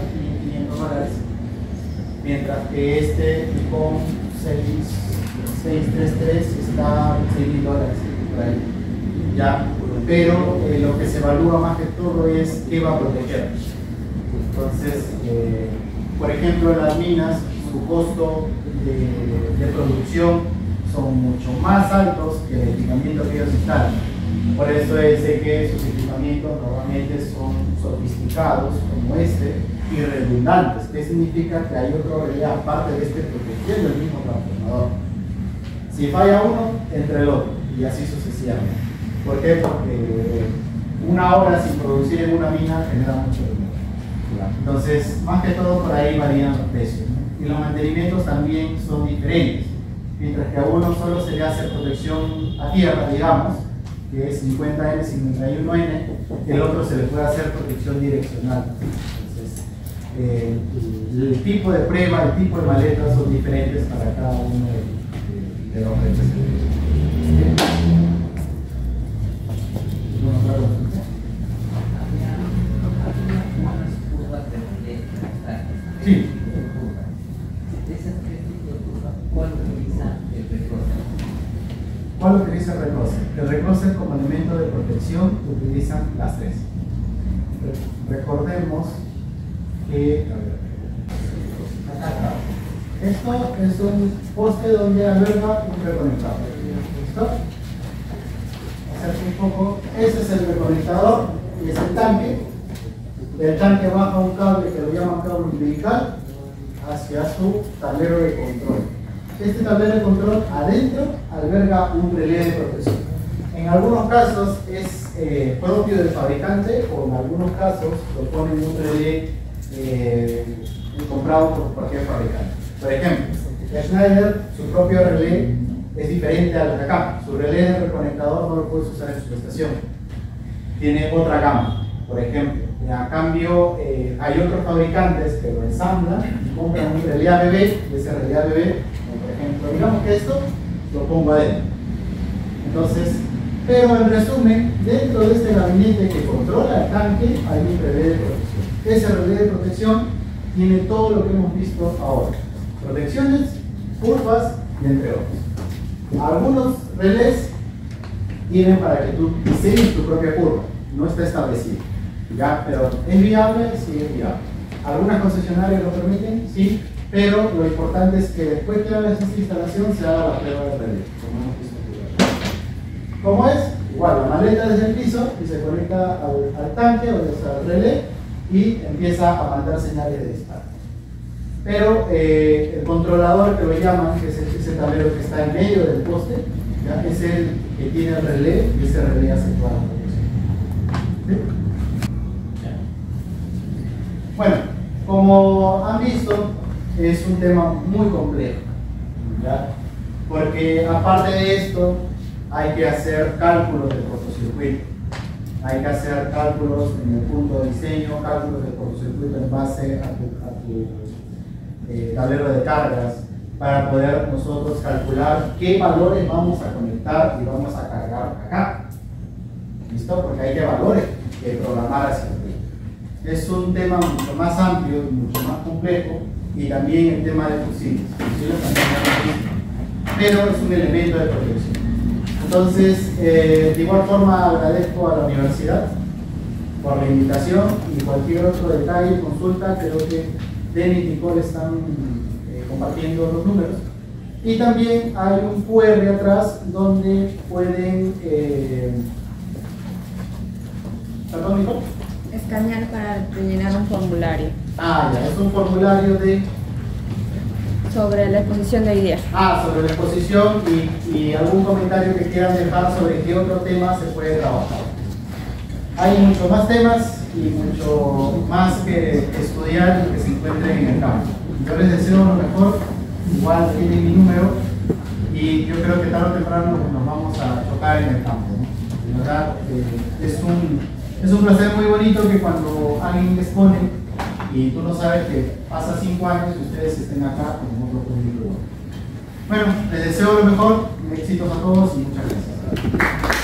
mientras que este Nikon 633 está $6.000 por ahí. Ya, pero lo que se evalúa más que todo es qué va a proteger. Entonces, por ejemplo, las minas, su costo de producción son mucho más altos que el equipamiento que ellos instalan. Por eso es de que sus equipamientos normalmente son sofisticados como este y redundantes. ¿Qué significa? Que hay otro relé aparte de este protegiendo el mismo transformador. Si falla uno, entre el otro y así sucesivamente. ¿Por qué? Porque una hora sin producir en una mina genera mucho dinero. Entonces, más que todo por ahí varían los precios, ¿no? Y los mantenimientos también son diferentes. Mientras que a uno solo se le hace protección a tierra, digamos, que es 50N, 51N, el otro se le puede hacer protección direccional. Entonces, el tipo de prueba, el tipo de maletas son diferentes para cada uno de los representantes. Sí. ¿Cuál utiliza el recloser? El recloser como elemento de protección utilizan las tres. Recordemos que esto es un poste donde alberga un reconectador. ¿Listo? Hacerse un poco. Ese es el reconectador y es el tanque. Del tanque baja un cable que lo llaman cable umbilical hacia su tablero de control. Este tablero de control adentro alberga un relé de protección. En algunos casos es propio del fabricante o en algunos casos lo ponen un relé comprado por cualquier fabricante. Por ejemplo, Schneider, su propio relé es diferente al de acá. Su relé de reconectador no lo puedes usar en su estación. Tiene otra gama. Por ejemplo, a cambio hay otros fabricantes que lo ensamblan y compran un relé ABB, y ese relé ABB, por ejemplo, digamos que esto lo pongo adentro. Entonces, pero en resumen, dentro de este gabinete que controla el tanque hay un relé de protección. Ese relé de protección tiene todo lo que hemos visto ahora: protecciones, curvas y entre otros. Algunos relés tienen para que tú diseñes tu propia curva, no está establecido. ¿Ya? Pero ¿es viable? Sí, es viable. Algunas concesionarias lo permiten, sí, pero lo importante es que después que hagas esta instalación se haga la prueba de relé, como hemos visto aquí. ¿Cómo es? Igual, la maleta desde el piso y se conecta al tanque o al relé y empieza a mandar señales de disparo. Pero el controlador, que lo llaman, que es ese tablero que está en medio del poste, ¿ya? Es el que tiene el relé y ese relé hace toda la protección. ¿Sí? Bueno, como han visto, es un tema muy complejo, ¿ya? Porque aparte de esto, hay que hacer cálculos de cortocircuito, hay que hacer cálculos en el punto de diseño, cálculos de cortocircuito en base a tu tablero de cargas, para poder nosotros calcular qué valores vamos a conectar y vamos a cargar acá. ¿Listo? Porque hay que valores que programar hacia arriba. Es un tema mucho más amplio y mucho más complejo, y también el tema de fusibles. Fusibles también es lo mismo, pero es un elemento de protección. Entonces, de igual forma agradezco a la universidad por la invitación, y cualquier otro detalle, consulta, creo que Denis y Nicole están compartiendo los números. Y también hay un QR atrás donde pueden... ¿Perdón, Nicole? Escanear para rellenar un formulario. Ah, ya, es un formulario de... Sobre la exposición de hoy día. Sobre la exposición y algún comentario que quieran dejar sobre qué otro tema se puede trabajar. Hay muchos más temas y mucho más que estudiar y que se encuentren en el campo. Yo les deseo lo mejor, igual tienen mi número, y yo creo que tarde o temprano nos vamos a chocar en el campo, ¿no? De verdad, es un placer muy bonito que cuando alguien expone y tú no sabes que pasa 5 años y ustedes estén acá como otro público. Bueno, les deseo lo mejor, éxitos a todos y muchas gracias.